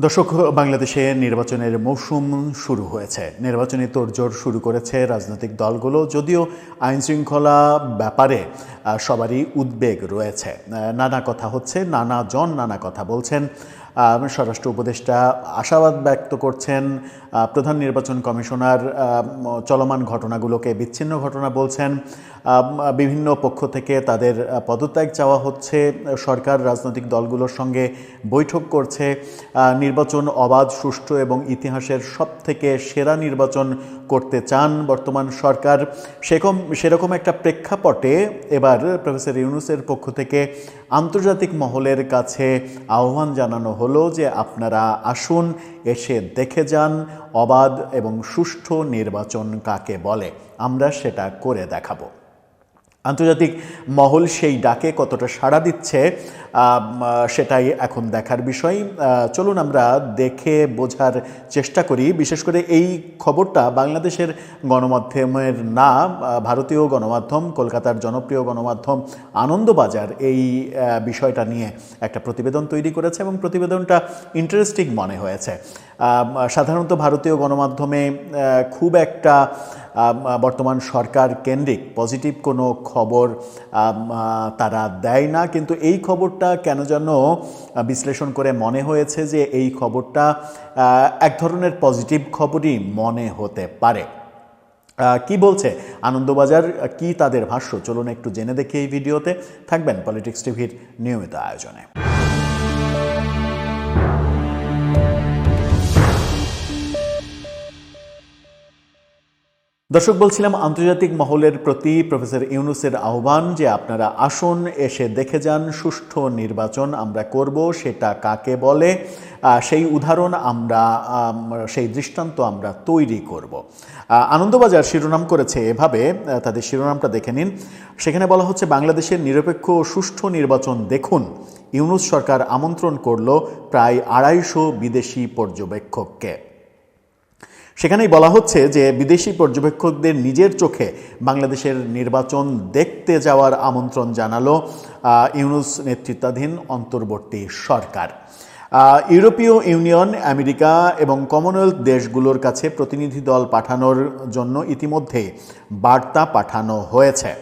দর্শক, বাংলাদেশে নির্বাচনের মৌসুম শুরু হয়েছে। নির্বাচনী তোড়জোড় শুরু করেছে রাজনৈতিক দলগুলো। যদিও আইনশৃঙ্খলা ব্যাপারে সবারই উদ্বেগ রয়েছে। নানা কথা হচ্ছে, নানাজন নানা কথা বলছেন। স্বরাষ্ট্র উপদেষ্টা আশাবাদ ব্যক্ত করছেন, প্রধান নির্বাচন কমিশনার চলমান ঘটনাগুলোকে বিচ্ছিন্ন ঘটনা বলছেন। বিভিন্ন পক্ষ থেকে তাদের পদত্যাগ চাওয়া হচ্ছে। সরকার রাজনৈতিক দলগুলোর সঙ্গে বৈঠক করছে। নির্বাচন অবাধ, সুষ্ঠু এবং ইতিহাসের সবথেকে সেরা নির্বাচন করতে চান বর্তমান সরকার। সেরকম একটা প্রেক্ষাপটে এবার প্রফেসর ইউনূসের পক্ষ থেকে আন্তর্জাতিক মহলের কাছে আহ্বান জানানো হলো যে আপনারা আসুন, এসে দেখে যান অবাধ এবং সুষ্ঠু নির্বাচন কাকে বলে। আমরা সেটা করে দেখাবো। আন্তর্জাতিক মহল সেই ডাকে কতটা সাড়া দিচ্ছে সেটাই এখন দেখার বিষয়। চলুন আমরা দেখে বোঝার চেষ্টা করি। বিশেষ করে এই খবরটা বাংলাদেশের গণমাধ্যমের না, ভারতীয় গণমাধ্যম, কলকাতার জনপ্রিয় গণমাধ্যম আনন্দবাজার এই বিষয়টা নিয়ে একটা প্রতিবেদন তৈরি করেছে এবং প্রতিবেদনটা ইন্টারেস্টিং মনে হয়েছে। সাধারণত ভারতীয় গণমাধ্যমে খুব একটা বর্তমান সরকার কেন্দ্রিক পজিটিভ কোনো খবর তারা দেয় না, কিন্তু এই খবরটা কেন যেন বিশ্লেষণ করে মনে হয়েছে যে এই খবরটা এক ধরনের পজিটিভ খবরই মনে হতে পারে। কি বলছে আনন্দবাজার, কি তাদের ভাষ্য, চলুন একটু জেনে দেখি এই ভিডিওতে। থাকবেন পলিটিক্স টিভির নিয়মিত আয়োজনে। দর্শক, বলছিলাম আন্তর্জাতিক মহলের প্রতি প্রফেসর ইউনূসের আহ্বান যে আপনারা আসুন, এসে দেখে যান সুষ্ঠু নির্বাচন আমরা করব, সেটা কাকে বলে সেই উদাহরণ আমরা, সেই দৃষ্টান্ত আমরা তৈরি করব। আনন্দবাজার শিরোনাম করেছে এভাবে, তাদের শিরোনামটা দেখে নিন। সেখানে বলা হচ্ছে, বাংলাদেশের নিরপেক্ষ ও সুষ্ঠু নির্বাচন দেখুন, ইউনূস সরকার আমন্ত্রণ করল প্রায় 250 বিদেশি পর্যবেক্ষককে। সেখানেই বলা হচ্ছে যে বিদেশি পর্যবেক্ষকদের নিজের চোখে বাংলাদেশের নির্বাচন দেখতে যাওয়ার আমন্ত্রণ জানালো ইউনূস নেতৃত্বাধীন অন্তর্বর্তী সরকার। ইউরোপীয় ইউনিয়ন, আমেরিকা এবং কমনওয়েলথ দেশগুলোর কাছে প্রতিনিধি দল পাঠানোর জন্য ইতিমধ্যে বার্তা পাঠানো হয়েছে।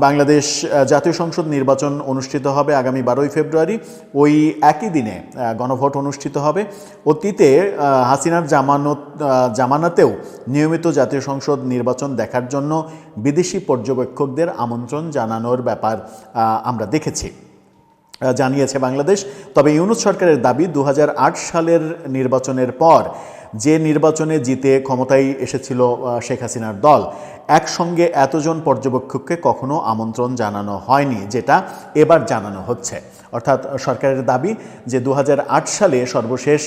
বাংলাদেশ জাতীয় সংসদ নির্বাচন অনুষ্ঠিত হবে আগামী 12 ফেব্রুয়ারি। ওই একই দিনে গণভোট অনুষ্ঠিত হবে। অতীতে হাসিনার জামানাতেও নিয়মিত জাতীয় সংসদ নির্বাচন দেখার জন্য বিদেশি পর্যবেক্ষকদের আমন্ত্রণ জানানোর ব্যাপার আমরা দেখেছি, জানিয়েছে বাংলাদেশ। তবে ইউনূস সরকারের দাবি 2008 সালের নির্বাচনের পর যে নির্বাচনে জিতে ক্ষমতায় এসেছিল শেখ হাসিনার দল, একসঙ্গে এতজন পর্যবেক্ষককে কখনো আমন্ত্রণ জানানো হয়নি, যেটা এবার জানানো হচ্ছে। অর্থাৎ সরকারের দাবি যে 2008 সালে সর্বশেষ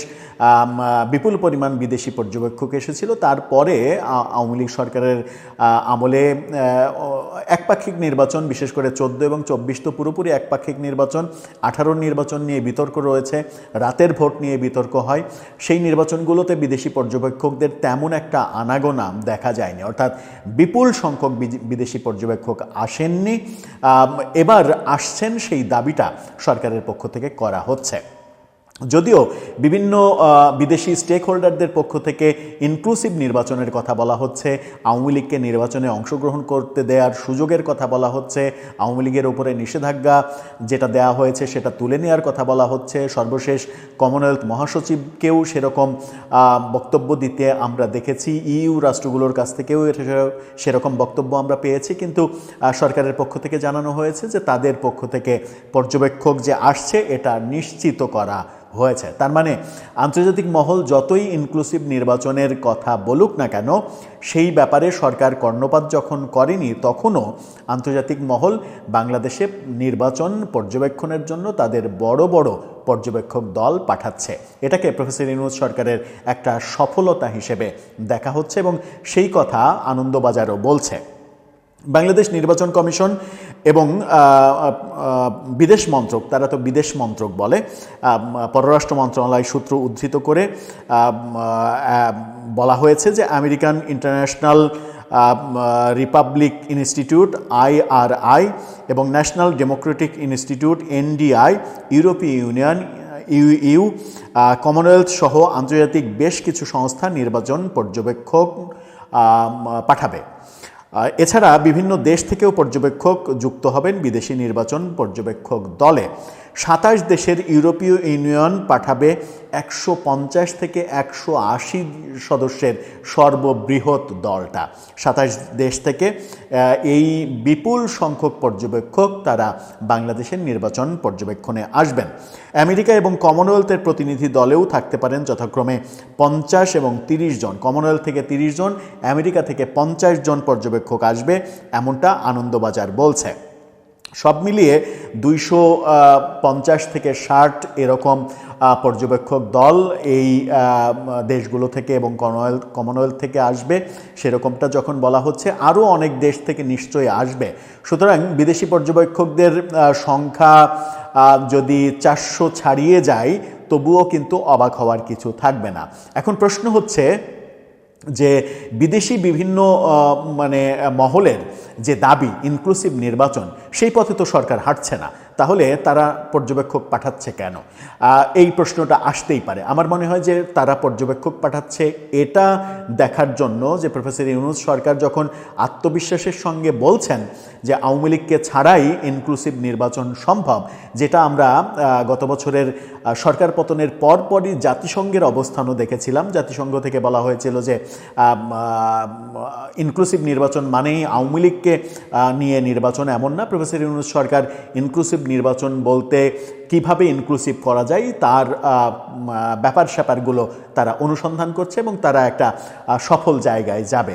বিপুল পরিমাণ বিদেশি পর্যবেক্ষক এসেছিল। তারপরে আওয়ামী লীগ সরকারের আমলে একপাক্ষিক নির্বাচন, বিশেষ করে 14 এবং 24 তো পুরোপুরি একপাক্ষিক নির্বাচন, 18 নির্বাচন নিয়ে বিতর্ক রয়েছে, রাতের ভোট নিয়ে বিতর্ক হয়। সেই নির্বাচনগুলোতে বিদেশি পর্যবেক্ষকদের তেমন একটা আনাগোনা দেখা যায়নি, অর্থাৎ বিপুল সংখ্যক বিদেশি পর্যবেক্ষক আসেননি। এবার আসছেন, সেই দাবিটা সরকারের পক্ষ থেকে করা হচ্ছে। যদিও বিভিন্ন বিদেশি স্টেক হোল্ডারদের পক্ষ থেকে ইনক্লুসিভ নির্বাচনের কথা বলা হচ্ছে, আওয়ামী লীগকে নির্বাচনে অংশগ্রহণ করতে দেওয়ার সুযোগের কথা বলা হচ্ছে, আওয়ামী লীগের ওপরে নিষেধাজ্ঞা যেটা দেওয়া হয়েছে সেটা তুলে নেওয়ার কথা বলা হচ্ছে। সর্বশেষ কমনওয়েলথ মহাসচিবকেও সেরকম বক্তব্য দিতে আমরা দেখেছি, ইইউ রাষ্ট্রগুলোর কাছ থেকেও সেরকম বক্তব্য আমরা পেয়েছি। কিন্তু সরকারের পক্ষ থেকে জানানো হয়েছে যে তাদের পক্ষ থেকে পর্যবেক্ষক যে আসছে এটা নিশ্চিত করা হয়েছে। তার মানে আন্তর্জাতিক মহল যতই ইনক্লুসিভ নির্বাচনের কথা বলুক না কেন, সেই ব্যাপারে সরকার কর্ণপাত যখন করেনি, তখনও আন্তর্জাতিক মহল বাংলাদেশে নির্বাচন পর্যবেক্ষণের জন্য তাদের বড় বড় পর্যবেক্ষক দল পাঠাচ্ছে। এটাকে প্রফেসর ইউনূস সরকারের একটা সফলতা হিসেবে দেখা হচ্ছে এবং সেই কথা আনন্দবাজারও বলছে। বাংলাদেশ নির্বাচন কমিশন এবং বিদেশ মন্ত্রক, তারা তো বিদেশ মন্ত্রক বলে, পররাষ্ট্র মন্ত্রণালয় সূত্র উদ্ধৃত করে বলা হয়েছে যে American international Republic institute IRI এবং ন্যাশনাল ডেমোক্রেটিক ইনস্টিটিউট NDI, ইউরোপীয় ইউনিয়ন ইউ কমনওয়েলথ সহ আন্তর্জাতিক বেশ কিছু সংস্থা নির্বাচন পর্যবেক্ষক পাঠাবে। এছাড়া বিভিন্ন দেশ থেকেও পর্যবেক্ষক যুক্ত হবেন বিদেশি নির্বাচন পর্যবেক্ষক দলে। 27 দেশের ইউরোপীয় ইউনিয়ন পাঠাবে 150 থেকে 180 সদস্যের সর্ববৃহৎ দলটা। 27 দেশ থেকে এই বিপুল সংখ্যক পর্যবেক্ষক তারা বাংলাদেশের নির্বাচন পর্যবেক্ষণে আসবেন। আমেরিকা এবং কমনওয়েলথের প্রতিনিধি দলেও থাকতে পারেন যথাক্রমে 50 এবং 30 জন। কমনওয়েলথ থেকে 30 জন, আমেরিকা থেকে 50 জন পর্যবেক্ষক আসবে, এমনটা আনন্দবাজার বলছে। সব মিলিয়ে 250 থেকে 60 এরকম পর্যবেক্ষক দল এই দেশগুলো থেকে এবং কমনওয়েলথ থেকে আসবে, সেরকমটা যখন বলা হচ্ছে। আরও অনেক দেশ থেকে নিশ্চয়ই আসবে। সুতরাং বিদেশি পর্যবেক্ষকদের সংখ্যা যদি 400 ছাড়িয়ে যায় তবুও কিন্তু অবাক হওয়ার কিছু থাকবে না। এখন প্রশ্ন হচ্ছে যে বিদেশি বিভিন্ন মহলের যে দাবি ইনক্লুসিভ নির্বাচন, সেই পথে তো সরকার হাঁটছে না, তাহলে তারা পর্যবেক্ষক পাঠাচ্ছে কেন? এই প্রশ্নটা আসতেই পারে। আমার মনে হয় যে তারা পর্যবেক্ষক পাঠাচ্ছে এটা দেখার জন্য যে প্রফেসর ইউনূস সরকার যখন আত্মবিশ্বাসের সঙ্গে বলছেন যে আওয়ামী লীগকে ছাড়াই ইনক্লুসিভ নির্বাচন সম্ভব, যেটা আমরা গত বছরের সরকার পতনের পরপরই জাতিসংঘের অবস্থানও দেখেছিলাম। জাতিসংঘ থেকে বলা হয়েছিল যে ইনক্লুসিভ নির্বাচন মানেই আওয়ামী লীগকে নিয়ে নির্বাচন, এমন না। প্রফেসর ইউনূস সরকার ইনক্লুসিভ নির্বাচন বলতে কিভাবে ইনক্লুসিভ করা যায় তার ব্যাপার স্যাপারগুলো তারা অনুসন্ধান করছে এবং তারা একটা সফল জায়গায় যাবে।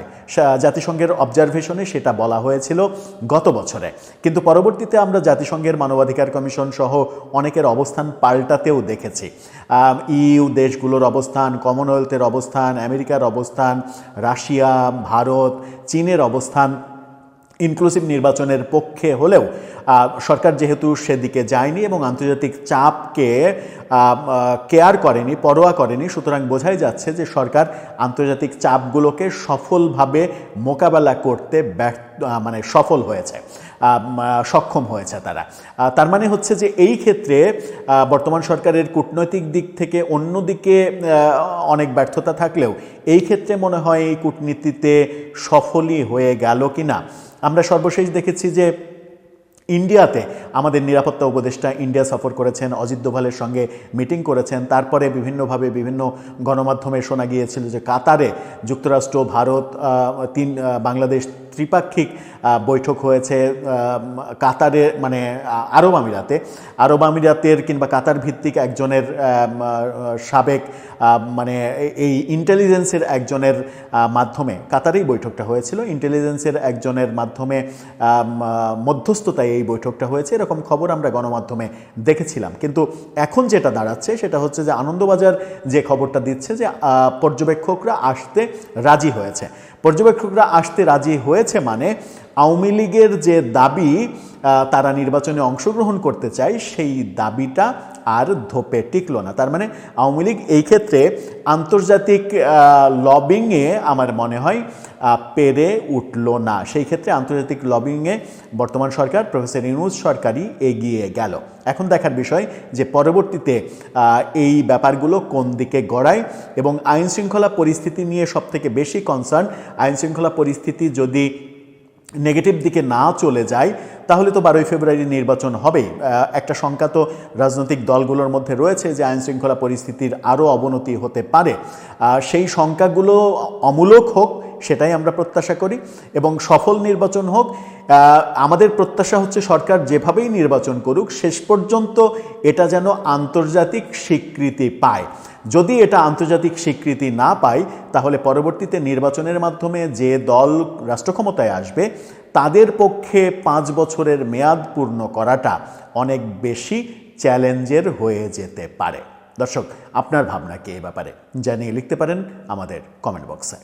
জাতিসংঘের অবজারভেশনে সেটা বলা হয়েছিল গত বছরে, কিন্তু পরবর্তীতে আমরা জাতিসংঘের মানবাধিকার কমিশন সহ অনেকের অবস্থান পাল্টাতেও দেখেছি। ইউ দেশগুলোর অবস্থান, কমনওয়েলথের অবস্থান, আমেরিকার অবস্থান, রাশিয়া, ভারত, চীনের অবস্থান ইনক্লুসিভ নির্বাচনের পক্ষে হলেও সরকার যেহেতু সেদিকে যায়নি এবং আন্তর্জাতিক চাপকে কেয়ার করেনি, পরোয়া করেনি, সুতরাং বোঝাই যাচ্ছে যে সরকার আন্তর্জাতিক চাপগুলোকে সফলভাবে মোকাবেলা করতে সফল হয়েছে, সক্ষম হয়েছে তারা। তার মানে হচ্ছে যে এই ক্ষেত্রে বর্তমান সরকারের কূটনৈতিক দিক থেকে অন্যদিকে অনেক ব্যর্থতা থাকলেও এই ক্ষেত্রে মনে হয় এই কূটনীতিতে সফলই হয়ে গেল কিনা। আমরা সর্বশেষ দেখেছি যে ইন্ডিয়াতে আমাদের নিরাপত্তা উপদেষ্টা ইন্ডিয়া সফর করেছেন, অজিত দোভালের সঙ্গে মিটিং করেছেন। তারপরে বিভিন্নভাবে বিভিন্ন গণমাধ্যমে শোনা গিয়েছিল যে কাতারে যুক্তরাষ্ট্র, ভারত, বাংলাদেশ ত্রিপাক্ষিক বৈঠক হয়েছে কাতারে, আরব আমিরাতের কিংবা কাতার ভিত্তিক একজনের সাবেক এই ইন্টেলিজেন্সের একজনের মাধ্যমে কাতারেই বৈঠকটা হয়েছিল। ইন্টেলিজেন্সের একজনের মাধ্যমে মধ্যস্থতায় এই বৈঠকটা হয়েছে, এরকম খবর আমরা গণমাধ্যমে দেখেছিলাম। কিন্তু এখন যেটা দাঁড়াচ্ছে সেটা হচ্ছে যে আনন্দবাজার যে খবরটা দিচ্ছে যে পর্যবেক্ষকরা আসতে রাজি হয়েছে। পর্যবেক্ষকরা আসতে রাজি হয়েছে মানে আওয়ামী লীগের যে দাবি তারা নির্বাচনে অংশগ্রহণ করতে চায়, সেই দাবিটা আর ধোপে টিকল না। তার মানে আওয়ামী লীগ এই ক্ষেত্রে আন্তর্জাতিক লবিংয়ে আমার মনে হয় পেরে উঠল না। সেই ক্ষেত্রে আন্তর্জাতিক লবিংয়ে বর্তমান সরকার, প্রফেসর ইউনূস সরকারই এগিয়ে গেল। এখন দেখার বিষয় যে পরবর্তীতে এই ব্যাপারগুলো কোন দিকে গড়ায় এবং আইন শৃঙ্খলা পরিস্থিতি নিয়ে সবথেকে বেশি কনসার্ন। আইন শৃঙ্খলা পরিস্থিতি যদি নেগেটিভ দিকে না চলে যায় তাহলে তো 12ই ফেব্রুয়ারি নির্বাচন হবেই। একটা শঙ্কা তো রাজনৈতিক দলগুলোর মধ্যে রয়েছে যে আইন শৃঙ্খলা পরিস্থিতির আরও অবনতি হতে পারে। সেই শঙ্কাগুলো অমূলক হোক, সেটাই আমরা প্রত্যাশা করি এবং সফল নির্বাচন হোক। আমাদের প্রত্যাশা হচ্ছে সরকার যেভাবেই নির্বাচন করুক শেষ পর্যন্ত এটা যেন আন্তর্জাতিক স্বীকৃতি পায়। যদি এটা আন্তর্জাতিক স্বীকৃতি না পায় তাহলে পরবর্তীতে নির্বাচনের মাধ্যমে যে দল রাষ্ট্রক্ষমতায় আসবে তাদের পক্ষে 5 বছরের মেয়াদ পূর্ণ করাটা অনেক বেশি চ্যালেঞ্জের হয়ে যেতে পারে। দর্শক, আপনার ভাবনা কি এই ব্যাপারে জানিয়ে লিখতে পারেন আমাদের কমেন্ট বক্সে।